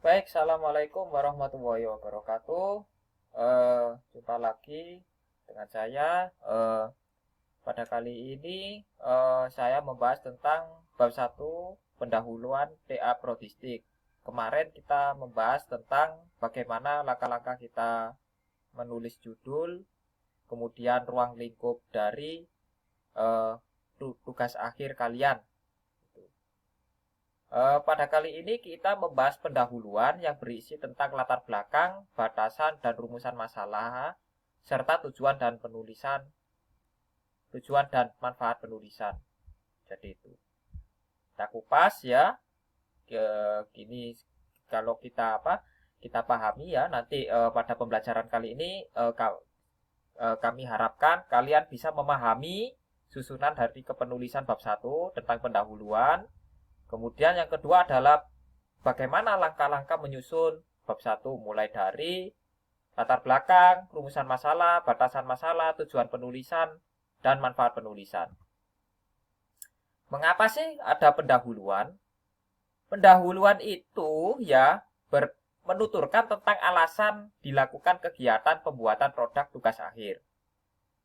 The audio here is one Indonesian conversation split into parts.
Baik, Assalamualaikum warahmatullahi wabarakatuh. Jumpa lagi dengan saya. Pada kali ini saya membahas tentang bab 1 pendahuluan TA Prodistik. Kemarin kita membahas tentang bagaimana langkah-langkah kita menulis judul, kemudian ruang lingkup dari eh, tugas akhir kalian. Pada kali ini kita membahas pendahuluan yang berisi tentang latar belakang, batasan, dan rumusan masalah, serta tujuan dan manfaat penulisan. Jadi itu. Kita kupas ya. Gini kalau kita pahami ya nanti pada pembelajaran kali ini kami harapkan kalian bisa memahami susunan dari kepenulisan bab 1 tentang pendahuluan. Kemudian yang kedua adalah bagaimana langkah-langkah menyusun bab 1 mulai dari latar belakang, rumusan masalah, batasan masalah, tujuan penulisan, dan manfaat penulisan. Mengapa sih ada pendahuluan? Pendahuluan itu ya menuturkan tentang alasan dilakukan kegiatan pembuatan produk tugas akhir.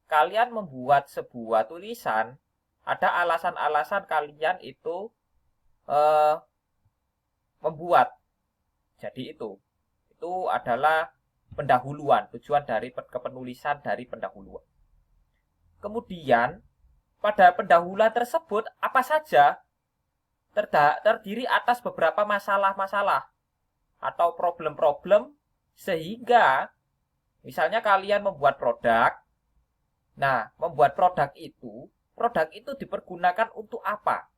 Kalian membuat sebuah tulisan, ada alasan-alasan kalian itu membuat. Jadi itu adalah pendahuluan, tujuan dari kepenulisan dari pendahuluan. Kemudian pada pendahuluan tersebut apa saja terdiri atas beberapa masalah-masalah atau problem-problem, sehingga misalnya kalian membuat produk. Nah, membuat produk itu dipergunakan untuk apa?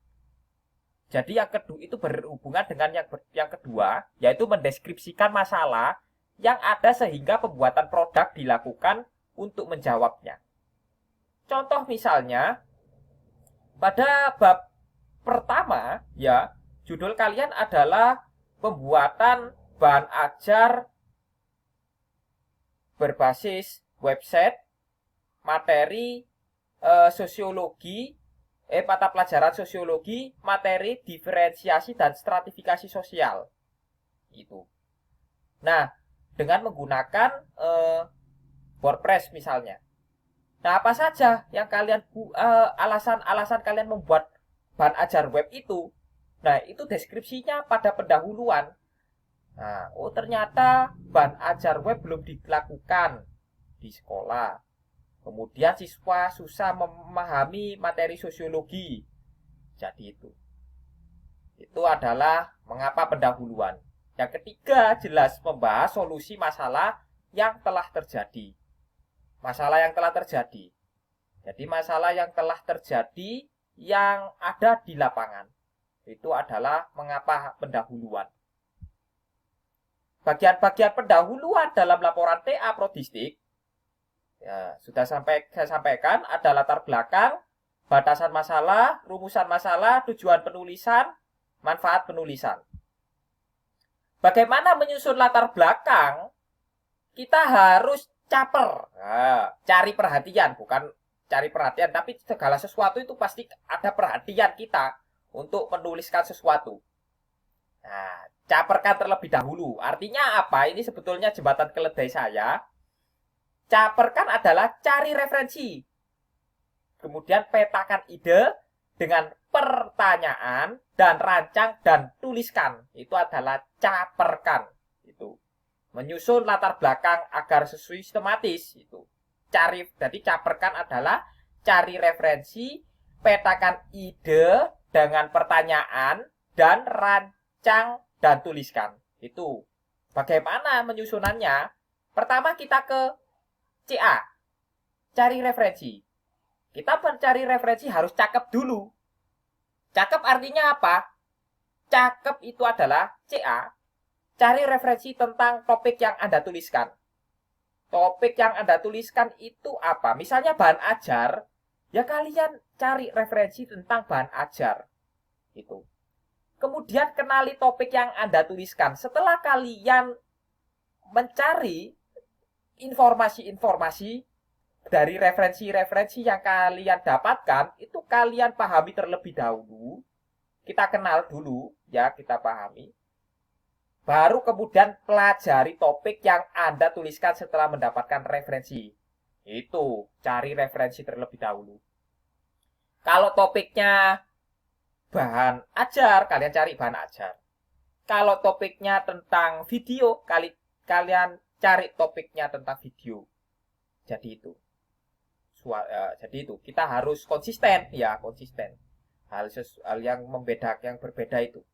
Jadi yang kedua itu berhubungan dengan yang kedua, yaitu mendeskripsikan masalah yang ada sehingga pembuatan produk dilakukan untuk menjawabnya. Contoh misalnya, pada bab pertama ya, judul kalian adalah pembuatan bahan ajar berbasis website, materi sosiologi, mata pelajaran sosiologi, materi diferensiasi dan stratifikasi sosial. Itu. Nah, dengan menggunakan WordPress misalnya. Nah, apa saja yang kalian alasan-alasan kalian membuat bahan ajar web itu? Nah, itu deskripsinya pada pendahuluan. Nah, ternyata bahan ajar web belum dilakukan di sekolah. Kemudian siswa susah memahami materi sosiologi. Jadi itu. Itu adalah mengapa pendahuluan. Yang ketiga jelas membahas solusi masalah yang telah terjadi. Masalah yang telah terjadi. Jadi masalah yang telah terjadi yang ada di lapangan. Itu adalah mengapa pendahuluan. Bagian-bagian pendahuluan dalam laporan TA Prodistik ya, sudah saya sampaikan ada latar belakang, batasan masalah, rumusan masalah, tujuan penulisan, manfaat penulisan. Bagaimana menyusun latar belakang? Kita harus caper, cari perhatian, bukan cari perhatian, tapi segala sesuatu itu pasti ada perhatian kita untuk menuliskan sesuatu. Nah, caperkan terlebih dahulu. Artinya apa? Ini sebetulnya jembatan keledai saya. Caperkan adalah cari referensi. Kemudian petakan ide dengan pertanyaan dan rancang dan tuliskan. Itu adalah caperkan. Itu. Menyusun latar belakang agar sistematis. Itu. Jadi caperkan adalah cari referensi, petakan ide dengan pertanyaan dan rancang dan tuliskan. Itu. Bagaimana menyusunannya? Pertama kita ke CA, cari referensi. Kita mencari referensi harus cakep dulu. Cakep artinya apa? Cakep itu adalah CA, cari referensi tentang topik yang Anda tuliskan. Topik yang Anda tuliskan itu apa? Misalnya bahan ajar, ya kalian cari referensi tentang bahan ajar. Itu. Kemudian kenali topik yang Anda tuliskan. Setelah kalian mencari informasi-informasi dari referensi-referensi yang kalian dapatkan, itu kalian pahami terlebih dahulu. Kita kenal dulu, ya, kita pahami. Baru kemudian pelajari topik yang Anda tuliskan setelah mendapatkan referensi. Itu, cari referensi terlebih dahulu. Kalau topiknya bahan ajar, kalian cari bahan ajar. Kalau topiknya tentang video, kalian cari topiknya tentang video. Jadi itu. Jadi itu, kita harus konsisten, ya konsisten. Hal yang yang berbeda itu.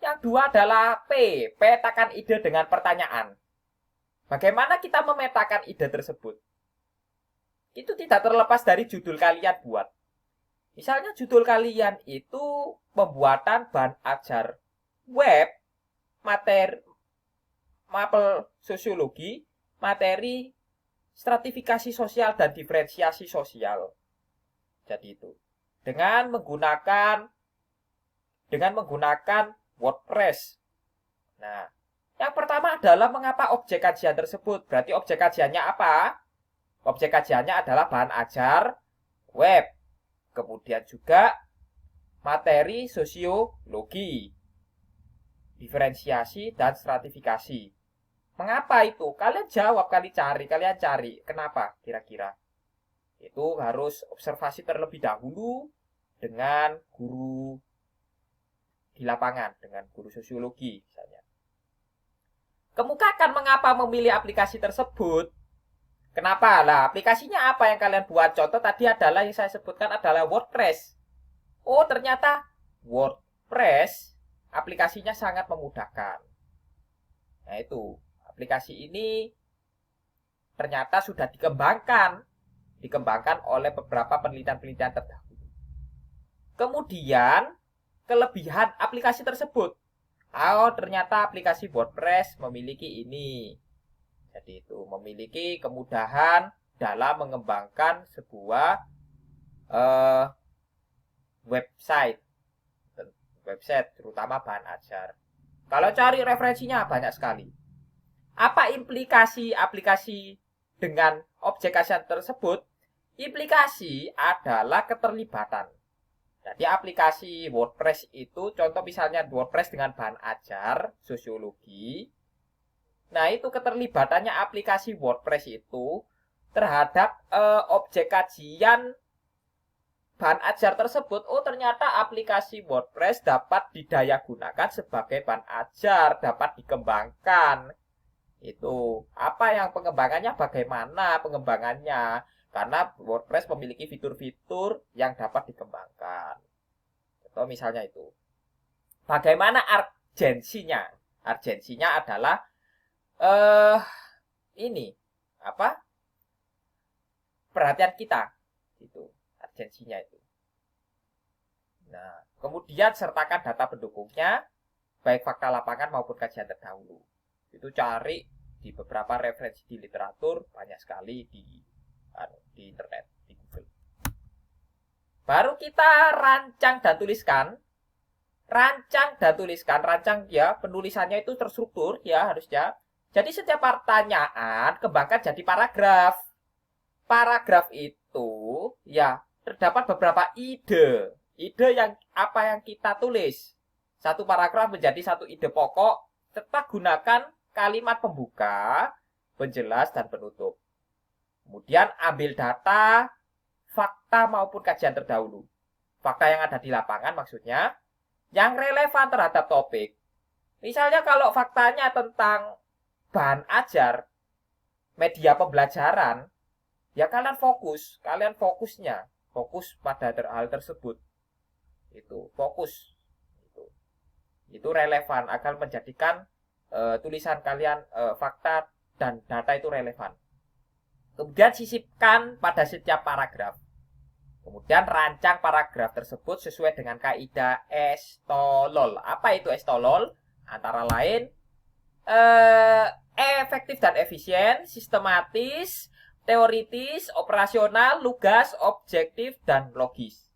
Yang dua adalah petakan ide dengan pertanyaan. Bagaimana kita memetakan ide tersebut? Itu tidak terlepas dari judul kalian buat. Misalnya judul kalian itu pembuatan bahan ajar web, materi mapel sosiologi, materi stratifikasi sosial dan diferensiasi sosial. Jadi itu. Dengan menggunakan WordPress. Nah, yang pertama adalah mengapa objek kajian tersebut. Berarti objek kajiannya apa? Objek kajiannya adalah bahan ajar web. Kemudian juga materi sosiologi, diferensiasi, dan stratifikasi. Mengapa itu? Kalian jawab, kalian cari. Kenapa kira-kira? Itu harus observasi terlebih dahulu dengan guru di lapangan, dengan guru sosiologi misalnya. Kemukakan mengapa memilih aplikasi tersebut. Kenapa? Lah, aplikasinya apa yang kalian buat? Contoh tadi adalah yang saya sebutkan adalah WordPress. Oh, ternyata WordPress aplikasinya sangat memudahkan. Nah, itu. Aplikasi ini ternyata sudah dikembangkan oleh beberapa penelitian-penelitian terdahulu. Kemudian, kelebihan aplikasi tersebut. Oh, ternyata aplikasi WordPress memiliki ini. Jadi itu memiliki kemudahan dalam mengembangkan sebuah website terutama bahan ajar. Kalau cari referensinya banyak sekali. Apa implikasi aplikasi dengan objek kajian tersebut? Implikasi adalah keterlibatan. Jadi aplikasi WordPress itu, contoh misalnya WordPress dengan bahan ajar sosiologi. Nah, itu keterlibatannya aplikasi WordPress itu terhadap objek kajian bahan ajar tersebut. Oh, ternyata aplikasi WordPress dapat didayagunakan sebagai bahan ajar, dapat dikembangkan. Itu apa yang pengembangannya, bagaimana pengembangannya, karena WordPress memiliki fitur-fitur yang dapat dikembangkan. Atau misalnya itu. Bagaimana urgensinya? Urgensinya adalah ini apa perhatian kita itu urgensinya itu. Nah, kemudian sertakan data pendukungnya baik fakta lapangan maupun kajian terdahulu. Itu cari di beberapa referensi di literatur, banyak sekali di internet, di Google. Baru kita rancang dan tuliskan. Rancang ya, penulisannya itu terstruktur ya harusnya. Jadi setiap pertanyaan kembangkan jadi paragraf. Paragraf itu ya terdapat beberapa ide. Ide yang apa yang kita tulis. Satu paragraf menjadi satu ide pokok. Tetap gunakan kalimat pembuka, penjelas, dan penutup. Kemudian ambil data, fakta maupun kajian terdahulu. Fakta yang ada di lapangan maksudnya. Yang relevan terhadap topik. Misalnya kalau faktanya tentang bahan ajar, media pembelajaran, ya kalian fokus pada hal tersebut. Itu fokus. Itu relevan akan menjadikan tulisan kalian fakta dan data itu relevan. Kemudian sisipkan pada setiap paragraf. Kemudian rancang paragraf tersebut sesuai dengan kaidah Estolol. Apa itu Estolol? Antara lain efektif dan efisien, sistematis, teoritis, operasional, lugas, objektif, dan logis.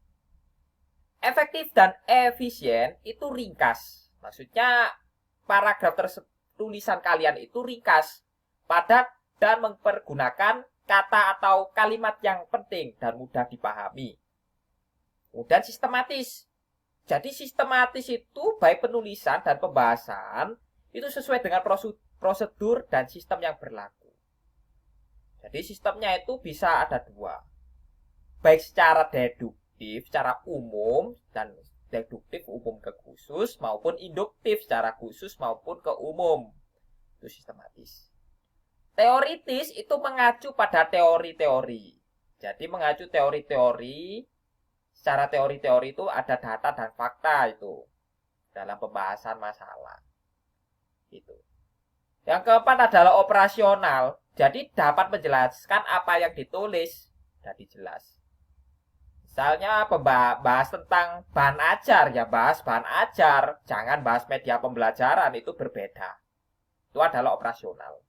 Efektif dan efisien itu ringkas. Maksudnya paragraf tulisan kalian itu ringkas, padat, dan mempergunakan kata atau kalimat yang penting dan mudah dipahami. Kemudian sistematis. Jadi sistematis itu baik penulisan dan pembahasan itu sesuai dengan prosedur dan sistem yang berlaku. Jadi sistemnya itu bisa ada dua. Baik secara deduktif, secara umum, dan deduktif umum ke khusus, maupun induktif secara khusus maupun ke umum. Itu sistematis. Teoritis itu mengacu pada teori-teori. Jadi mengacu teori-teori. Secara teori-teori itu ada data dan fakta itu dalam pembahasan masalah. Itu. Yang keempat adalah operasional. Jadi dapat menjelaskan apa yang ditulis. Jadi jelas. Misalnya bahas tentang bahan ajar, ya bahas bahan ajar. Jangan bahas media pembelajaran, itu berbeda. Itu adalah operasional.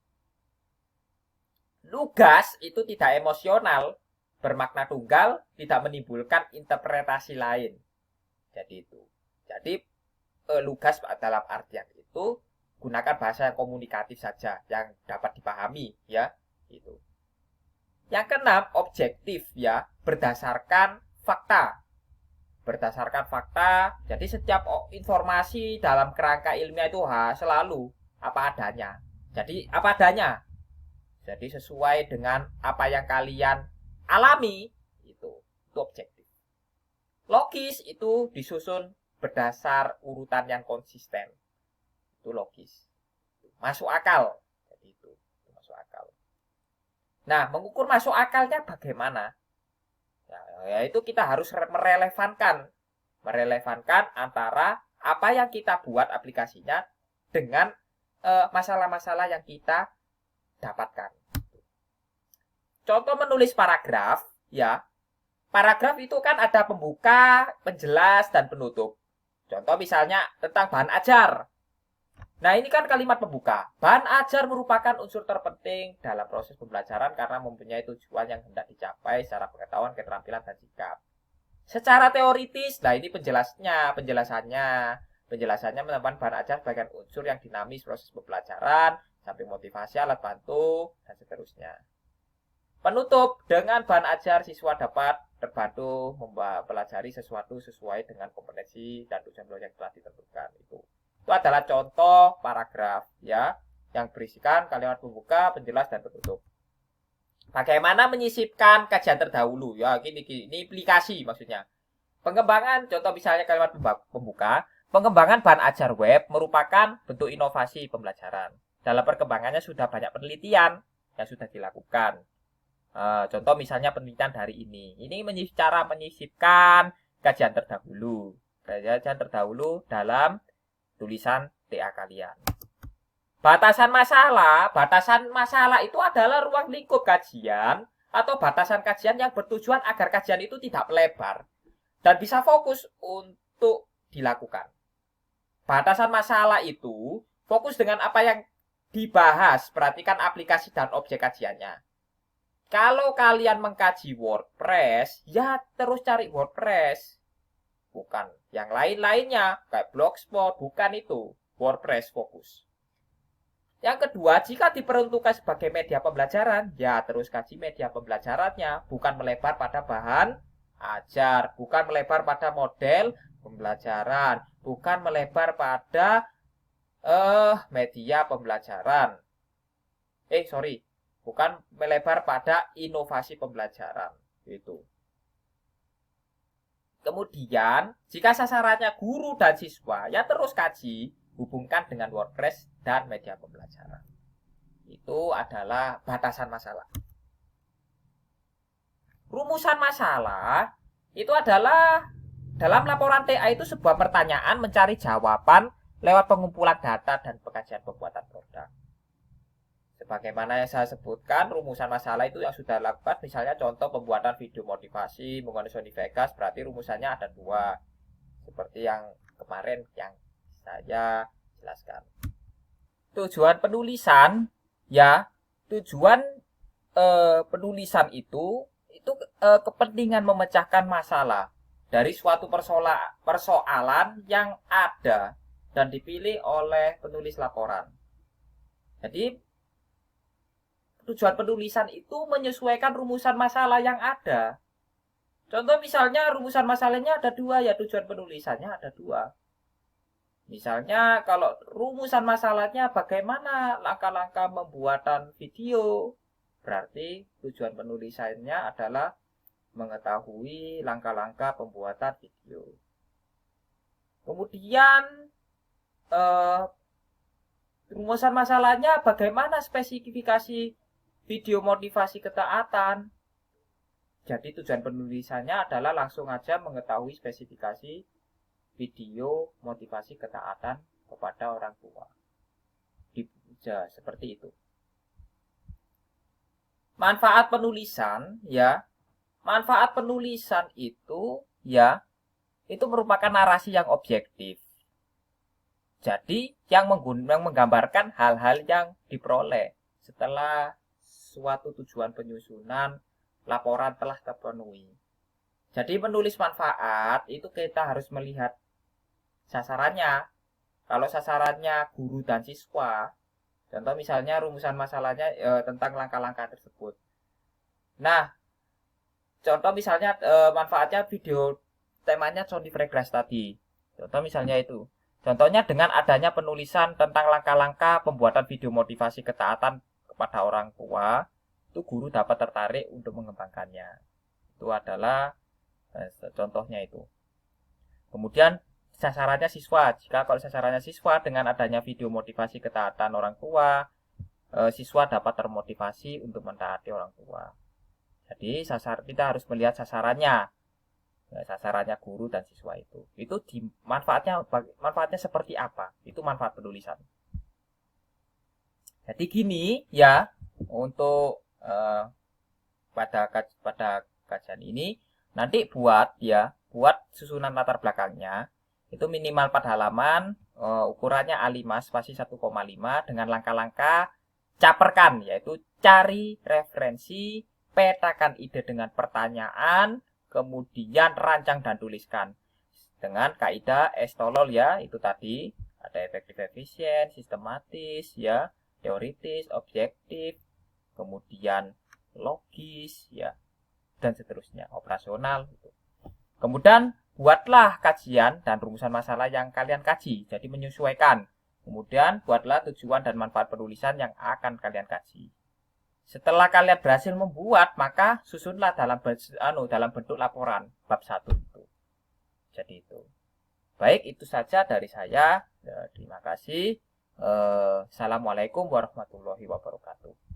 Lugas itu tidak emosional, bermakna tunggal, tidak menimbulkan interpretasi lain. Jadi itu. Jadi lugas dalam artian itu gunakan bahasa yang komunikatif saja, yang dapat dipahami, ya. Itu. Yang keenam, objektif, ya, berdasarkan fakta. Berdasarkan fakta, jadi setiap informasi dalam kerangka ilmiah itu selalu apa adanya. Jadi apa adanya. Jadi sesuai dengan apa yang kalian alami, itu objektif. Logis itu disusun berdasar urutan yang konsisten. Itu logis. Masuk akal. Jadi itu masuk akal. Nah, mengukur masuk akalnya bagaimana? Ya, yaitu kita harus merelevankan antara apa yang kita buat aplikasinya dengan masalah-masalah yang kita dapatkan. Contoh menulis paragraf, ya. Paragraf itu kan ada pembuka, penjelas, dan penutup. Contoh misalnya tentang bahan ajar. Nah, ini kan kalimat pembuka. Bahan ajar merupakan unsur terpenting dalam proses pembelajaran karena mempunyai tujuan yang hendak dicapai secara pengetahuan, keterampilan, dan sikap. Secara teoritis, nah ini penjelasannya menempatkan bahan ajar sebagai unsur yang dinamis proses pembelajaran, samping motivasi, alat bantu, dan seterusnya. Penutup, dengan bahan ajar siswa dapat terbantu mempelajari sesuatu sesuai dengan kompetensi dan tujuan yang telah ditentukan. Itu adalah contoh paragraf, ya, yang berisikan kalimat pembuka, penjelas, dan penutup. Bagaimana menyisipkan kajian terdahulu? Ya, ini implikasi maksudnya. Pengembangan, contoh misalnya kalimat pembuka, pengembangan bahan ajar web merupakan bentuk inovasi pembelajaran. Dalam perkembangannya sudah banyak penelitian yang sudah dilakukan. Contoh misalnya penelitian hari ini. Ini cara menyisipkan kajian terdahulu. Kajian terdahulu dalam tulisan TA kalian. Batasan masalah itu adalah ruang lingkup kajian atau batasan kajian yang bertujuan agar kajian itu tidak melebar dan bisa fokus untuk dilakukan. Batasan masalah itu fokus dengan apa yang dibahas, perhatikan aplikasi dan objek kajiannya. Kalau kalian mengkaji WordPress, ya terus cari WordPress. Bukan yang lain-lainnya, kayak Blogspot, bukan itu. WordPress fokus. Yang kedua, jika diperuntukkan sebagai media pembelajaran, ya terus kaji media pembelajarannya. Bukan melebar pada bahan ajar, bukan melebar pada model pembelajaran, bukan melebar pada media pembelajaran. Bukan melebar pada inovasi pembelajaran. Itu. Kemudian, jika sasarannya guru dan siswa, ya terus kaji, hubungkan dengan WordPress dan media pembelajaran. Itu adalah batasan masalah. Rumusan masalah itu adalah dalam laporan TA itu sebuah pertanyaan mencari jawaban lewat pengumpulan data dan pengkajian pembuatan produk. Sebagaimana yang saya sebutkan, rumusan masalah itu yang sudah dilakukan, misalnya contoh pembuatan video motivasi menggunakan Sony Vegas, berarti rumusannya ada dua. Seperti yang kemarin yang saya jelaskan. Tujuan penulisan, ya, penulisan itu kepentingan memecahkan masalah dari suatu persoalan yang ada dan dipilih oleh penulis laporan. Jadi tujuan penulisan itu menyesuaikan rumusan masalah yang ada. Contoh misalnya rumusan masalahnya ada dua, ya tujuan penulisannya ada dua. Misalnya kalau rumusan masalahnya bagaimana langkah-langkah pembuatan video, berarti tujuan penulisannya adalah mengetahui langkah-langkah pembuatan video. Kemudian eh, rumusan masalahnya bagaimana spesifikasi video motivasi ketaatan. Jadi tujuan penulisannya adalah langsung aja mengetahui spesifikasi video motivasi ketaatan kepada orang tua. Ya, seperti itu. Manfaat penulisan ya. Manfaat penulisan itu ya, itu merupakan narasi yang objektif. Jadi yang menggambarkan hal-hal yang diperoleh setelah suatu tujuan penyusunan laporan telah terpenuhi. Jadi menulis manfaat itu kita harus melihat sasarannya. Kalau sasarannya guru dan siswa, contoh misalnya rumusan masalahnya tentang langkah-langkah tersebut. Nah, contoh misalnya manfaatnya video temanya Sony Fragrance tadi. Contoh misalnya itu. Contohnya dengan adanya penulisan tentang langkah-langkah pembuatan video motivasi ketaatan kepada orang tua, itu guru dapat tertarik untuk mengembangkannya. Itu adalah contohnya itu. Kemudian sasarannya siswa. Jika kalau sasarannya siswa dengan adanya video motivasi ketaatan orang tua, siswa dapat termotivasi untuk mentaati orang tua. Jadi kita harus melihat sasarannya. Sasarannya guru dan siswa itu manfaatnya seperti apa, itu manfaat penulisan. Jadi gini ya, untuk pada kajian ini nanti buat susunan latar belakangnya itu minimal 4 halaman, ukurannya A5 spasi 1,5 dengan langkah-langkah caperkan, yaitu cari referensi, petakan ide dengan pertanyaan, kemudian rancang dan tuliskan dengan kaidah S-Tolol ya, itu tadi ada efektif, efisien, sistematis ya, teoritis, objektif, kemudian logis ya, dan seterusnya, operasional gitu. Kemudian buatlah kajian dan rumusan masalah yang kalian kaji, jadi menyesuaikan. Kemudian buatlah tujuan dan manfaat penulisan yang akan kalian kaji. Setelah kalian berhasil membuat, maka susunlah dalam bentuk laporan bab 1 itu. Jadi itu. Baik, itu saja dari saya. Terima kasih. Assalamualaikum warahmatullahi wabarakatuh.